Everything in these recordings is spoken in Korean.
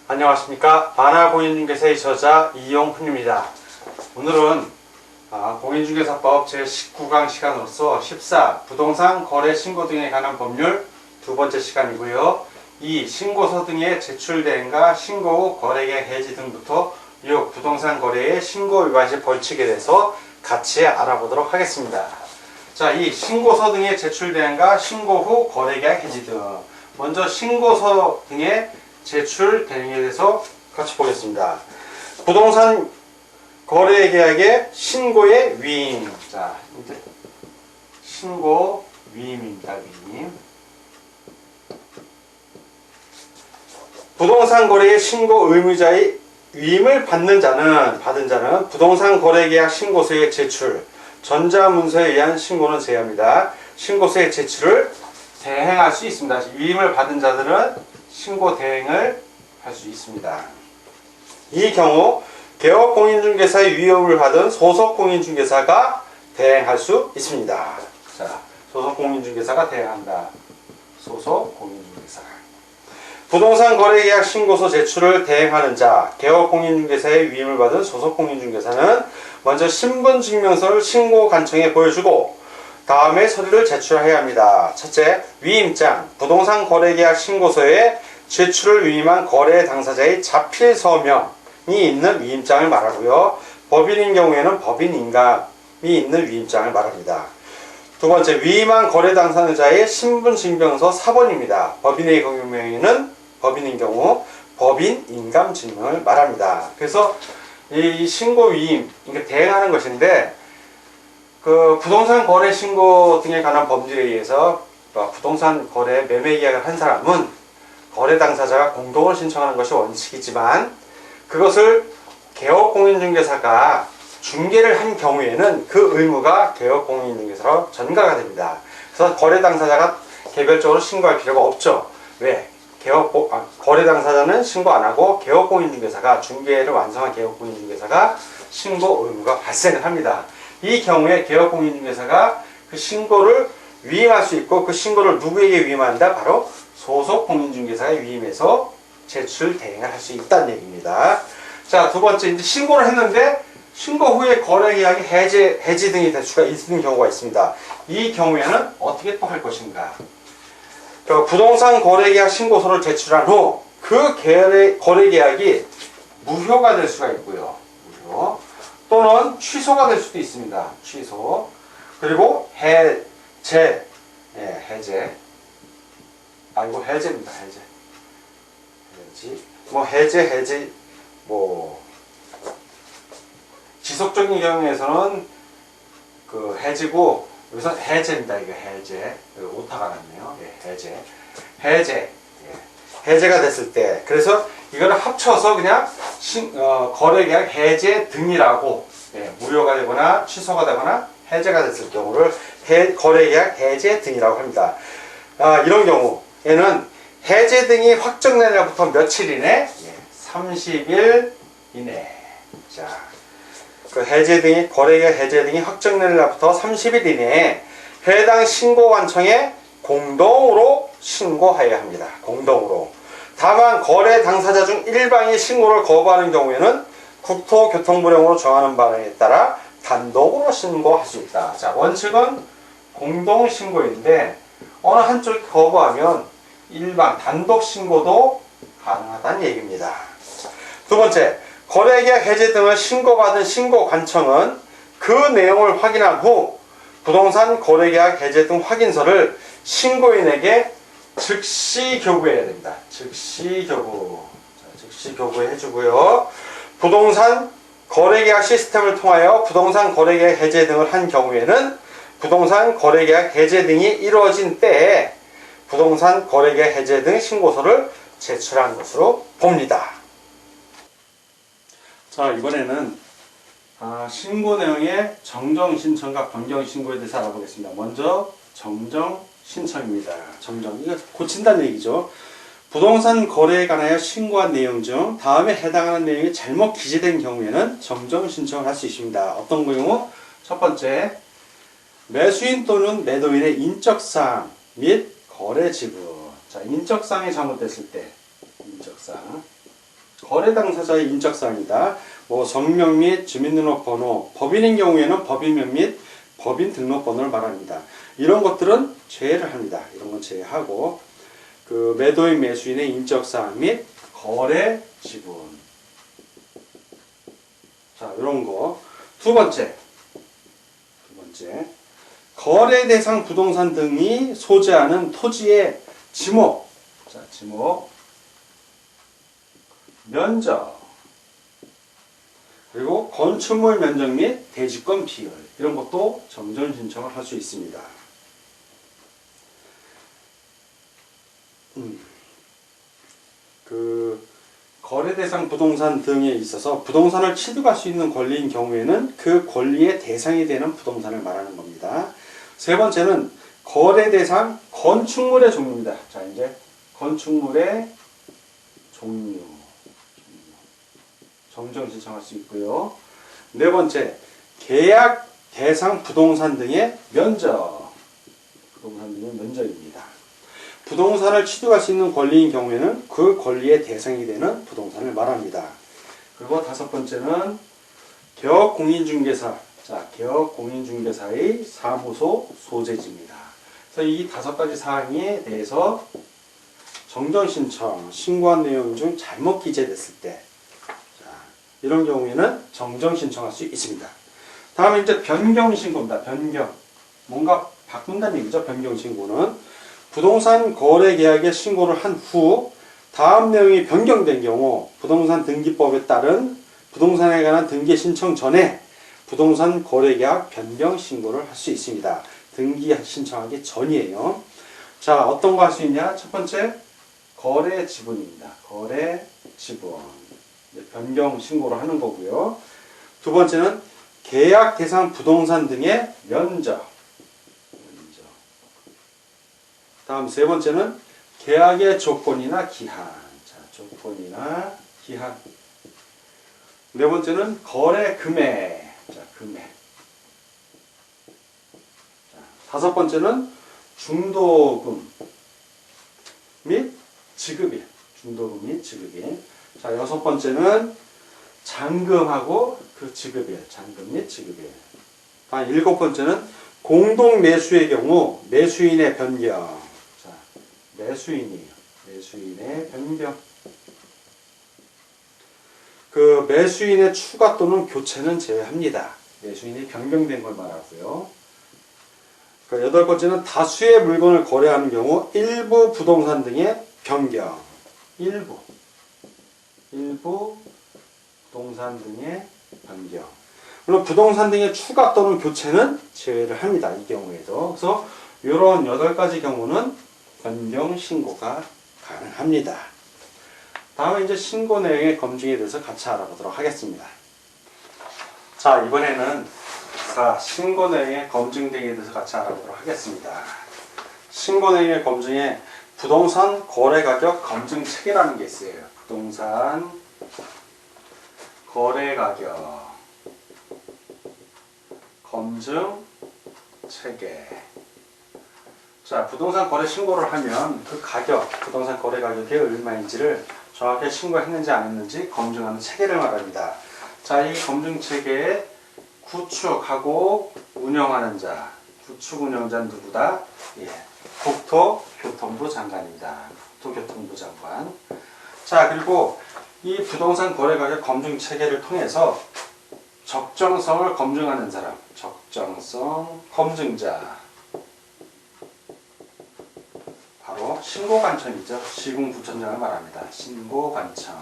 안녕하십니까. 만화공인중개사의 저자 이용훈입니다. 오늘은 공인중개사법 제19강 시간으로서 14 부동산 거래 신고 등에 관한 법률 두 번째 시간이고요. 이 신고서 등의 제출 대행과 신고 후 거래계약 해지 등부터 이 부동산 거래의 신고 위반 시 벌칙에 대해서 같이 알아보도록 하겠습니다. 자, 이 신고서 등의 제출 대행과 신고 후 거래계약 해지 등, 먼저 신고서 등의 제출 대행에 대해서 같이 보겠습니다. 부동산 거래 계약의 신고의 위임. 자, 이제 신고 위임입니다. 위임. 부동산 거래의 신고 의무자의 위임을 받은 자는 부동산 거래 계약 신고서의 제출, 전자문서에 의한 신고는 제외합니다. 신고서의 제출을 대행할 수 있습니다. 위임을 받은 자들은 신고 대행을 할 수 있습니다. 이 경우 개업공인중개사의 위임을 받은 소속공인중개사가 대행할 수 있습니다. 자, 소속공인중개사가 대행한다. 소속공인중개사가. 부동산 거래계약 신고서 제출을 대행하는 자, 개업공인중개사의 위임을 받은 소속공인중개사는 먼저 신분증명서를 신고관청에 보여주고 다음에 서류를 제출해야 합니다. 첫째, 위임장, 부동산 거래계약 신고서에 제출을 위임한 거래 당사자의 자필 서명이 있는 위임장을 말하고요. 법인인 경우에는 법인 인감이 있는 위임장을 말합니다. 두 번째, 위임한 거래 당사자의 신분증명서 사본입니다. 법인의 경우에는 법인인 경우 법인 인감 증명을 말합니다. 그래서 이 신고 위임, 이게 대행하는 것인데, 그 부동산 거래 신고 등에 관한 법률에 의해서 부동산 거래 매매 계약을 한 사람은 거래 당사자가 공동으로 신청하는 것이 원칙이지만, 그것을 개업공인중개사가 중개를 한 경우에는 그 의무가 개업공인중개사로 전가가 됩니다. 그래서 거래 당사자가 개별적으로 신고할 필요가 없죠. 왜? 거래 당사자는 신고 안 하고 개업공인중개사가, 중개를 완성한 개업공인중개사가 신고 의무가 발생을 합니다. 이 경우에 개업공인중개사가 그 신고를 위임할 수 있고, 그 신고를 누구에게 위임한다? 바로 소속공인중개사에 위임해서 제출 대행을 할 수 있다는 얘기입니다. 자, 두 번째, 이제 신고를 했는데 신고 후에 거래계약이 해지 등이 될 수가 있는 경우가 있습니다. 이 경우에는 어떻게 또 할 것인가? 부동산 거래계약 신고서를 제출한 후 그 거래계약이 무효가 될 수가 있고요. 무효. 또는 취소가 될 수도 있습니다. 취소. 그리고 해제. 해제. 아니고 해제입니다. 해제. 해제. 지속적인 경우에서는 그 해지고, 여기서 해제입니다. 이거 해제. 오타가 났네요. 해제. 해제가 됐을 때, 그래서 이거를 합쳐서 그냥 거래계약 해제 등이라고, 무효가 되거나 취소가 되거나 해제가 됐을 경우를 거래계약 해제 등이라고 합니다. 이런 경우에는 해제 등이 확정된 날부터 며칠 이내? 30일 이내. 자, 그 해제 등이, 거래계약 해제 등이 확정된 날부터 30일 이내에 해당 신고관청에 공동으로 신고하여야 합니다. 공동으로. 다만 거래 당사자 중 일방이 신고를 거부하는 경우에는 국토교통부령으로 정하는 바에 따라 단독으로 신고할 수 있다. 자, 원칙은 공동 신고인데 어느 한쪽이 거부하면 일방 단독 신고도 가능하다는 얘기입니다. 두 번째, 거래계약 해제 등을 신고받은 신고관청은 그 내용을 확인한 후 부동산 거래계약 해제 등 확인서를 신고인에게 즉시 교부해야 됩니다. 즉시 교부. 자, 즉시 교부해 주고요. 부동산 거래계약 시스템을 통하여 부동산 거래계약 해제 등을 한 경우에는 부동산 거래계약 해제 등이 이루어진 때에 부동산 거래계약 해제 등 신고서를 제출한 것으로 봅니다. 자, 이번에는 신고 내용의 정정 신청과 변경 신고에 대해서 알아보겠습니다. 먼저 정정 신청입니다. 정정, 이거 고친다는 얘기죠. 부동산 거래에 관하여 신고한 내용 중 다음에 해당하는 내용이 잘못 기재된 경우에는 정정 신청을 할 수 있습니다. 어떤 경우? 첫 번째, 매수인 또는 매도인의 인적사항 및 거래 지분. 자, 인적사항이 잘못됐을 때, 인적사항. 거래 당사자의 인적사항이다. 뭐 성명 및 주민등록번호, 법인인 경우에는 법인명 및 법인 등록번호를 말합니다. 이런 것들은 제외를 합니다. 이런 건 제외하고 그 매도인 매수인의 인적사항 및 거래 지분. 자, 이런 거. 두 번째. 거래 대상 부동산 등이 소재하는 토지의 지목. 자, 지목. 면적. 그리고 건축물 면적 및 대지권 비율. 이런 것도 정전 신청을 할 수 있습니다. 그 거래 대상 부동산 등에 있어서 부동산을 취득할 수 있는 권리인 경우에는 그 권리의 대상이 되는 부동산을 말하는 겁니다. 세 번째는 거래 대상 건축물의 종류입니다. 자, 이제 건축물의 종류. 정정 신청할 수 있고요. 네 번째, 계약 대상 부동산 등의 면적. 부동산 등의 면적입니다. 부동산을 취득할 수 있는 권리인 경우에는 그 권리의 대상이 되는 부동산을 말합니다. 그리고 다섯 번째는 개업공인중개사. 자, 개업공인중개사의 사무소 소재지입니다. 그래서 이 다섯 가지 사항에 대해서 정정신청, 신고한 내용 중 잘못 기재됐을 때, 자, 이런 경우에는 정정신청할 수 있습니다. 다음에 이제 변경신고입니다. 변경. 뭔가 바꾼다는 얘기죠. 변경신고는. 부동산 거래 계약에 신고를 한 후 다음 내용이 변경된 경우 부동산 등기법에 따른 부동산에 관한 등기 신청 전에 부동산 거래 계약 변경 신고를 할 수 있습니다. 등기 신청하기 전이에요. 자, 어떤 거 할 수 있냐? 첫 번째, 거래 지분입니다. 거래 지분. 변경 신고를 하는 거고요. 두 번째는 계약 대상 부동산 등의 면적. 다음 세 번째는 계약의 조건이나 기한. 자, 조건이나 기한. 네 번째는 거래 금액. 자, 금액. 자, 다섯 번째는 중도금 및 지급일. 중도금 및 지급일. 자, 여섯 번째는 잔금하고 그 지급일. 잔금 및 지급일. 다음 일곱 번째는 공동 매수의 경우 매수인의 변경. 매수인의 변경. 그 매수인의 추가 또는 교체는 제외합니다. 매수인이 변경된 걸 말하고요. 그 여덟 번째는 다수의 물건을 거래하는 경우 일부 부동산 등의 변경. 일부 부동산 등의 변경. 물론 부동산 등의 추가 또는 교체는 제외를 합니다. 이 경우에도. 그래서 이런 8가지 경우는 변경 신고가 가능합니다. 다음에 이제 신고 내용의 검증에 대해서 같이 알아보도록 하겠습니다. 자, 이번에는 신고 내용의 검증 등에 대해서 같이 알아보도록 하겠습니다. 신고 내용의 검증에 부동산 거래 가격 검증 체계라는 게 있어요. 부동산 거래 가격 검증 체계. 자, 부동산 거래 신고를 하면 그 가격, 부동산 거래 가격이 얼마인지를 정확히 신고했는지 안 했는지 검증하는 체계를 말합니다. 자, 이 검증 체계에 구축하고 운영하는 자, 구축 운영자는 누구다? 예, 국토교통부 장관입니다. 국토교통부 장관. 자, 그리고 이 부동산 거래 가격 검증 체계를 통해서 적정성을 검증하는 사람, 적정성 검증자. 바로 신고관청이죠. 시군구청장을 말합니다. 신고관청.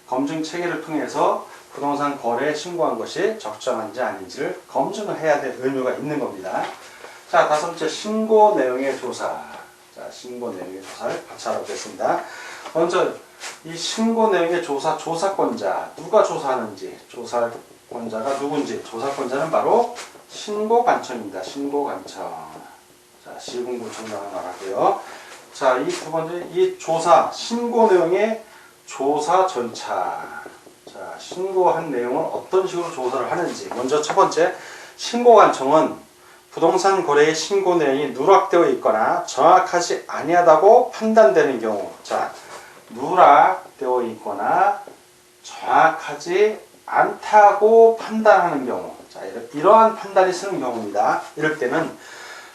검증 체계를 통해서 부동산 거래에 신고한 것이 적정한지 아닌지를 검증을 해야 될 의무가 있는 겁니다. 자, 다섯 번째, 신고 내용의 조사. 자, 신고 내용의 조사를 같이 알아보겠습니다. 먼저 이 신고 내용의 조사권자, 누가 조사하는지, 조사권자가 누군지, 조사권자는 바로 신고관청입니다. 신고관청. 자, 시군구청장을 말하고요. 자, 이 두 번째, 이 조사, 신고 내용의 조사 절차. 자, 신고한 내용을 어떤 식으로 조사를 하는지. 먼저 첫 번째, 신고관청은 부동산 거래의 신고 내용이 누락되어 있거나 정확하지 아니하다고 판단되는 경우. 자, 누락되어 있거나 정확하지 않다고 판단하는 경우. 자, 이러한 판단이 쓰는 경우입니다. 이럴 때는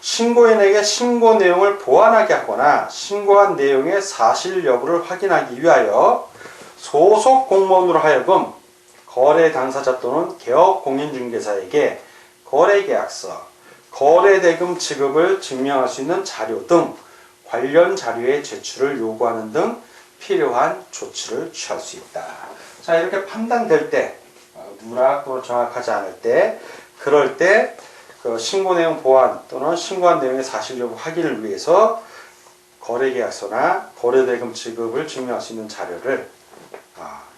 신고인에게 신고 내용을 보완하게 하거나 신고한 내용의 사실 여부를 확인하기 위하여 소속 공무원으로 하여금 거래 당사자 또는 개업 공인중개사에게 거래계약서, 거래대금 지급을 증명할 수 있는 자료 등 관련 자료의 제출을 요구하는 등 필요한 조치를 취할 수 있다. 자, 이렇게 판단될 때, 누락 또는 정확하지 않을 때, 그럴 때 그 신고 내용 보완 또는 신고한 내용의 사실 여부 확인을 위해서 거래계약서나 거래대금 지급을 증명할 수 있는 자료를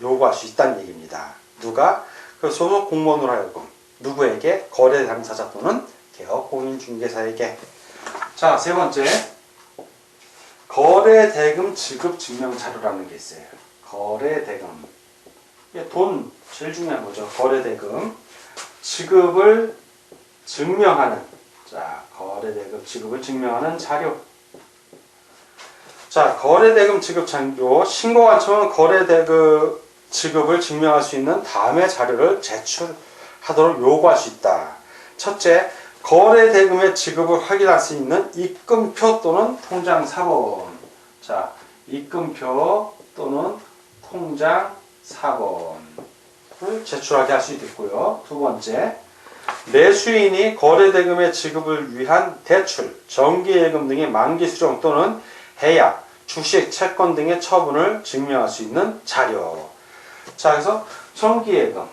요구할 수 있다는 얘기입니다. 누가? 그 소속 공무원으로 하여금 누구에게? 거래 당사자 또는 개업 공인중개사에게. 자, 세 번째, 거래대금 지급 증명 자료라는 게 있어요. 거래대금, 이게 돈 제일 중요한 거죠. 거래대금 지급을 증명하는, 자, 거래대금 지급을 증명하는 자료. 자, 거래대금 지급 자료, 신고관청은 거래대금 지급을 증명할 수 있는 다음의 자료를 제출하도록 요구할 수 있다. 첫째, 거래대금의 지급을 확인할 수 있는 입금표 또는 통장 사본. 자, 입금표 또는 통장 사본을 제출하게 할 수 있고요. 두 번째, 매수인이 거래대금의 지급을 위한 대출, 정기예금 등의 만기 수령 또는 해약, 주식, 채권 등의 처분을 증명할 수 있는 자료. 자, 그래서 정기예금,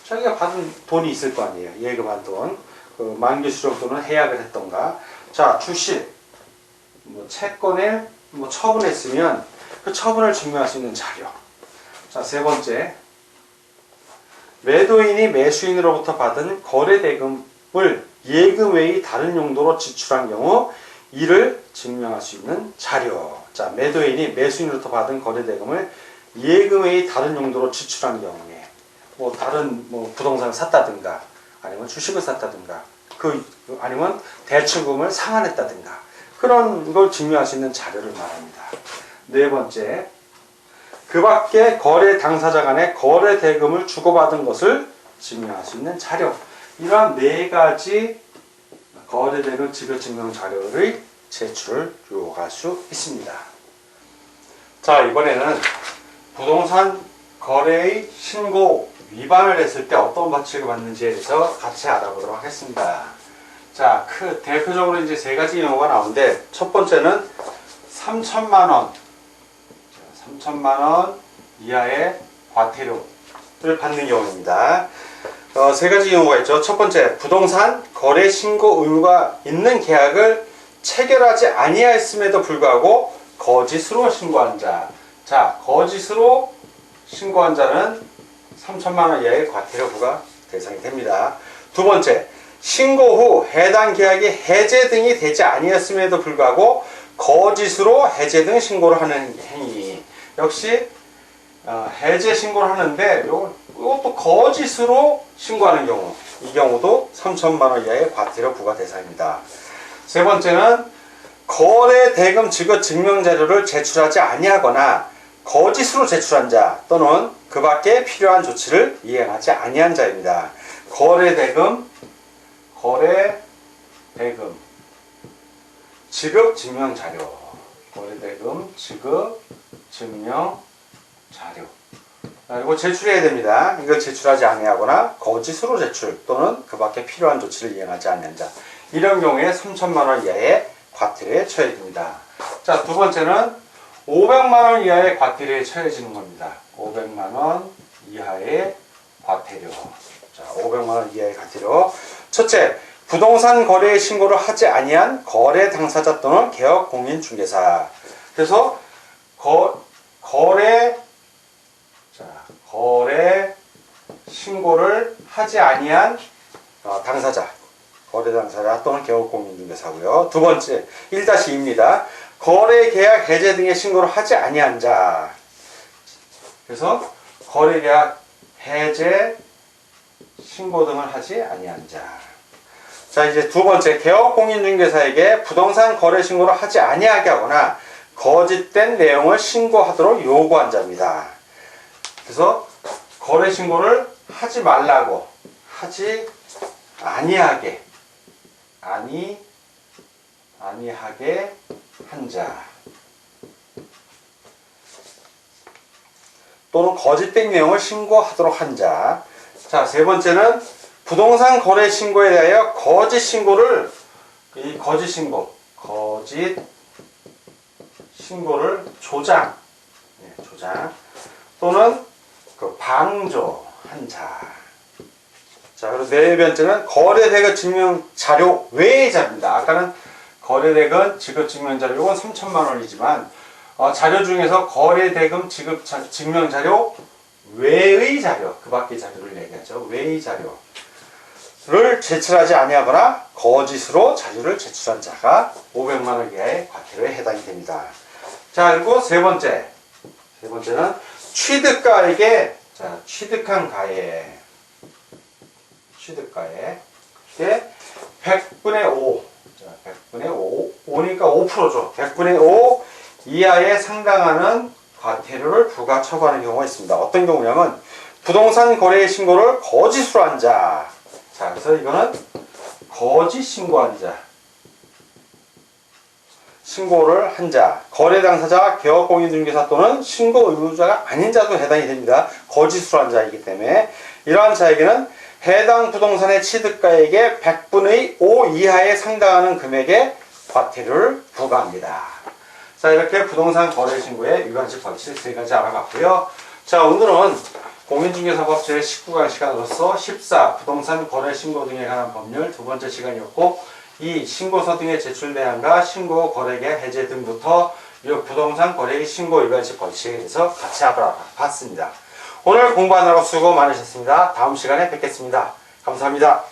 자기가 받은 돈이 있을 거 아니에요. 예금한 돈, 그 만기 수령 또는 해약을 했던가. 자, 주식, 채권에 처분했으면 그 처분을 증명할 수 있는 자료. 자, 세 번째, 매도인이 매수인으로부터 받은 거래대금을 예금 외의 다른 용도로 지출한 경우 이를 증명할 수 있는 자료. 자, 매도인이 매수인으로부터 받은 거래대금을 예금 외의 다른 용도로 지출한 경우에 다른 부동산을 샀다든가 아니면 주식을 샀다든가 아니면 대출금을 상환했다든가 그런 걸 증명할 수 있는 자료를 말합니다. 네 번째, 그 밖에 거래 당사자 간에 거래 대금을 주고받은 것을 증명할 수 있는 자료. 이러한 네 가지 거래 대금 지급 증명 자료의 제출을 요구할 수 있습니다. 자, 이번에는 부동산 거래의 신고 위반을 했을 때 어떤罰則을 받는지에 대해서 같이 알아보도록 하겠습니다. 자, 대표적으로 이제 세 가지 경우가 나오는데, 첫 번째는 3천만 원. 3천만 원 이하의 과태료를 받는 경우입니다. 세 가지 경우가 있죠. 첫 번째, 부동산 거래 신고 의무가 있는 계약을 체결하지 아니하였음에도 불구하고 거짓으로 신고한 자. 자, 거짓으로 신고한 자는 3천만 원 이하의 과태료 부과 대상이 됩니다. 두 번째, 신고 후 해당 계약이 해제 등이 되지 아니하였음에도 불구하고 거짓으로 해제 등 신고를 하는 행위. 역시 해제 신고를 하는데 이것도 거짓으로 신고하는 경우, 이 경우도 3천만 원 이하의 과태료 부과 대상입니다. 세 번째는 거래 대금 지급 증명 자료를 제출하지 아니하거나 거짓으로 제출한 자 또는 그 밖에 필요한 조치를 이행하지 아니한 자입니다. 거래 대금 지급 증명 자료, 거래 대금 지급 증명 자료. 그리고 제출해야 됩니다. 이걸 제출하지 아니하거나 거짓으로 제출 또는 그 밖에 필요한 조치를 이행하지 않는 자. 이런 경우에 3천만 원 이하의 과태료에 처해집니다. 자, 두 번째는 500만 원 이하의 과태료에 처해지는 겁니다. 500만 원 이하의 과태료. 자, 500만 원 이하의 과태료. 첫째, 부동산 거래 신고를 하지 아니한 거래 당사자 또는 개업 공인 중개사. 그래서 거래 신고를 하지 아니한 당사자, 거래 당사자 또는 개업 공인 중개사고요. 두 번째, 1-2입니다. 거래 계약 해제 등의 신고를 하지 아니한 자. 그래서 거래 계약 해제 신고 등을 하지 아니한 자. 자, 이제 두 번째, 개업공인중개사에게 부동산 거래 신고를 하지 아니하게 하거나 거짓된 내용을 신고하도록 요구한 자입니다. 그래서 거래 신고를 하지 말라고, 하지 아니하게 한 자, 또는 거짓된 내용을 신고하도록 한 자. 자, 세 번째는 부동산 거래 신고에 대하여 거짓 신고를 조장 또는 방조한 자. 자, 그리고 네 번째는 거래대금 증명 자료 외의 자입니다. 아까는 거래대금 지급 증명 자료, 이건 3천만 원이지만 자료 중에서 거래대금 지급 증명 자료 외의 자료, 그 밖의 자료를 얘기하죠. 외의 자료를 제출하지 아니하거나 거짓으로 자료를 제출한 자가 500만 원 이하의 과태료에 해당이 됩니다. 자, 그리고 세 번째는 취득가에게, 자, 취득한 가에 100분의 5, 자, 100분의 5니까 5%죠. 100분의 5 이하에 상당하는 과태료를 부과 처분하는 경우가 있습니다. 어떤 경우냐면 부동산 거래 신고를 거짓으로 한 자. 자, 그래서 이거는 거짓 신고한 자. 신고를 한 자, 거래 당사자, 개업공인중개사 또는 신고 의무자가 아닌 자도 해당이 됩니다. 거짓으로 한 자이기 때문에 이러한 자에게는 해당 부동산의 취득가액의 100분의 5 이하에 상당하는 금액의 과태료를 부과합니다. 자, 이렇게 부동산 거래 신고의 위반시 벌칙 세 가지 알아봤고요. 자, 오늘은 공인중개사법 제19강 시간으로서 14 부동산 거래 신고 등에 관한 법률 두 번째 시간이었고, 이 신고서 등의 제출 내용과 신고 거래계약 해제 등부터 이 부동산 거래 신고 위반시 벌칙에 대해서 같이 알아봤습니다. 오늘 공부하느라고 수고 많으셨습니다. 다음 시간에 뵙겠습니다. 감사합니다.